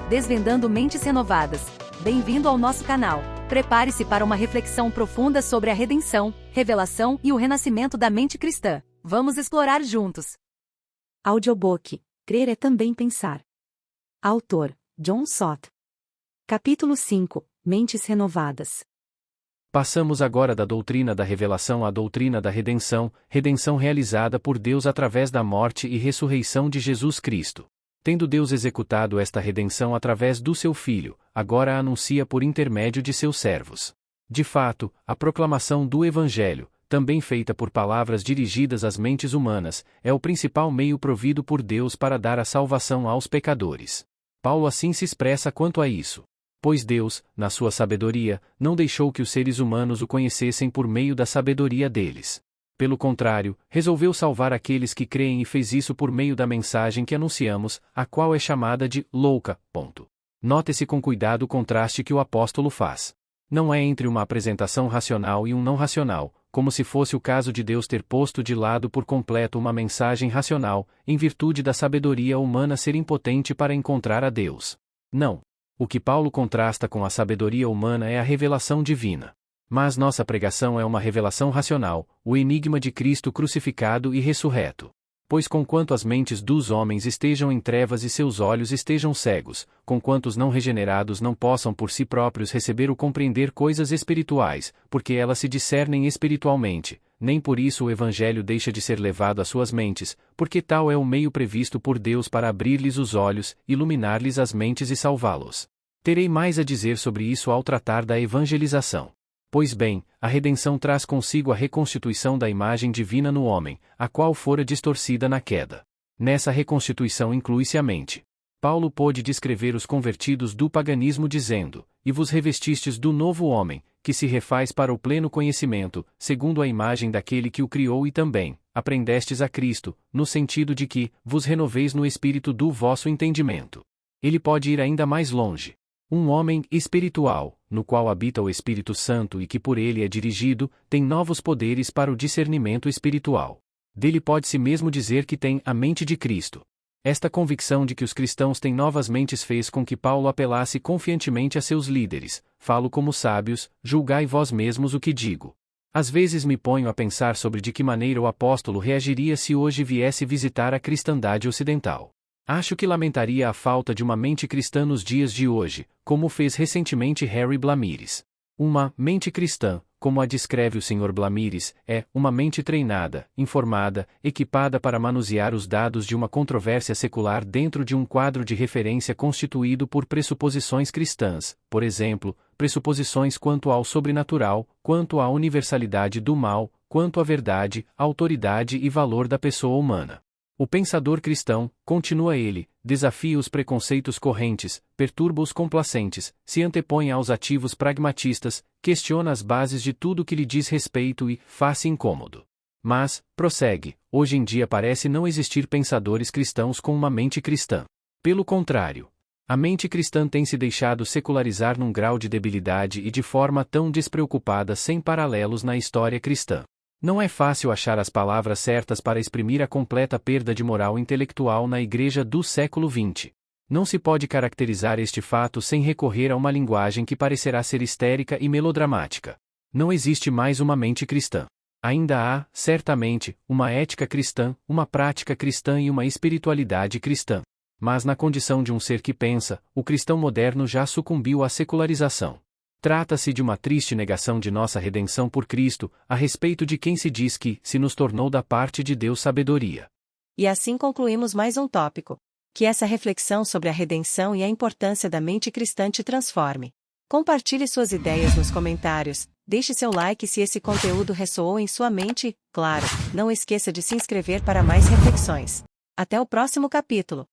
Desvendando Mentes Renovadas. Bem-vindo ao nosso canal. Prepare-se para uma reflexão profunda sobre a redenção, revelação e o renascimento da mente cristã. Vamos explorar juntos. Audiobook. Crer é também pensar. Autor: John Stott. Capítulo 5. Mentes Renovadas. Passamos agora da doutrina da revelação à doutrina da redenção, redenção realizada por Deus através da morte e ressurreição de Jesus Cristo. Tendo Deus executado esta redenção através do seu Filho, agora a anuncia por intermédio de seus servos. De fato, a proclamação do Evangelho, também feita por palavras dirigidas às mentes humanas, é o principal meio provido por Deus para dar a salvação aos pecadores. Paulo assim se expressa quanto a isso. Pois Deus, na sua sabedoria, não deixou que os seres humanos o conhecessem por meio da sabedoria deles. Pelo contrário, resolveu salvar aqueles que creem e fez isso por meio da mensagem que anunciamos, a qual é chamada de louca. Note-se com cuidado o contraste que o apóstolo faz. Não é entre uma apresentação racional e um não racional, como se fosse o caso de Deus ter posto de lado por completo uma mensagem racional, em virtude da sabedoria humana ser impotente para encontrar a Deus. Não. O que Paulo contrasta com a sabedoria humana é a revelação divina. Mas nossa pregação é uma revelação racional, o enigma de Cristo crucificado e ressurreto. Pois conquanto as mentes dos homens estejam em trevas e seus olhos estejam cegos, conquanto os não regenerados não possam por si próprios receber ou compreender coisas espirituais, porque elas se discernem espiritualmente, nem por isso o Evangelho deixa de ser levado às suas mentes, porque tal é o meio previsto por Deus para abrir-lhes os olhos, iluminar-lhes as mentes e salvá-los. Terei mais a dizer sobre isso ao tratar da evangelização. Pois bem, a redenção traz consigo a reconstituição da imagem divina no homem, a qual fora distorcida na queda. Nessa reconstituição inclui-se a mente. Paulo pôde descrever os convertidos do paganismo dizendo: "E vos revestistes do novo homem, que se refaz para o pleno conhecimento, segundo a imagem daquele que o criou e também, aprendestes a Cristo, no sentido de que, vos renoveis no espírito do vosso entendimento." Ele pode ir ainda mais longe. Um homem espiritual, no qual habita o Espírito Santo e que por ele é dirigido, tem novos poderes para o discernimento espiritual. Dele pode-se mesmo dizer que tem a mente de Cristo. Esta convicção de que os cristãos têm novas mentes fez com que Paulo apelasse confiantemente a seus líderes: "Falo como sábios, julgai vós mesmos o que digo." Às vezes me ponho a pensar sobre de que maneira o apóstolo reagiria se hoje viesse visitar a cristandade ocidental. Acho que lamentaria a falta de uma mente cristã nos dias de hoje, como fez recentemente Harry Blamires. Uma mente cristã, como a descreve o Sr. Blamires, é uma mente treinada, informada, equipada para manusear os dados de uma controvérsia secular dentro de um quadro de referência constituído por pressuposições cristãs, por exemplo, pressuposições quanto ao sobrenatural, quanto à universalidade do mal, quanto à verdade, autoridade e valor da pessoa humana. O pensador cristão, continua ele, desafia os preconceitos correntes, perturba os complacentes, se antepõe aos ativos pragmatistas, questiona as bases de tudo que lhe diz respeito e faz-se incômodo. Mas, prossegue, hoje em dia parece não existir pensadores cristãos com uma mente cristã. Pelo contrário, a mente cristã tem se deixado secularizar num grau de debilidade e de forma tão despreocupada sem paralelos na história cristã. Não é fácil achar as palavras certas para exprimir a completa perda de moral intelectual na igreja do século XX. Não se pode caracterizar este fato sem recorrer a uma linguagem que parecerá ser histérica e melodramática. Não existe mais uma mente cristã. Ainda há, certamente, uma ética cristã, uma prática cristã e uma espiritualidade cristã. Mas na condição de um ser que pensa, o cristão moderno já sucumbiu à secularização. Trata-se de uma triste negação de nossa redenção por Cristo, a respeito de quem se diz que se nos tornou da parte de Deus sabedoria. E assim concluímos mais um tópico. Que essa reflexão sobre a redenção e a importância da mente cristã te transforme. Compartilhe suas ideias nos comentários, deixe seu like se esse conteúdo ressoou em sua mente e, claro, não esqueça de se inscrever para mais reflexões. Até o próximo capítulo.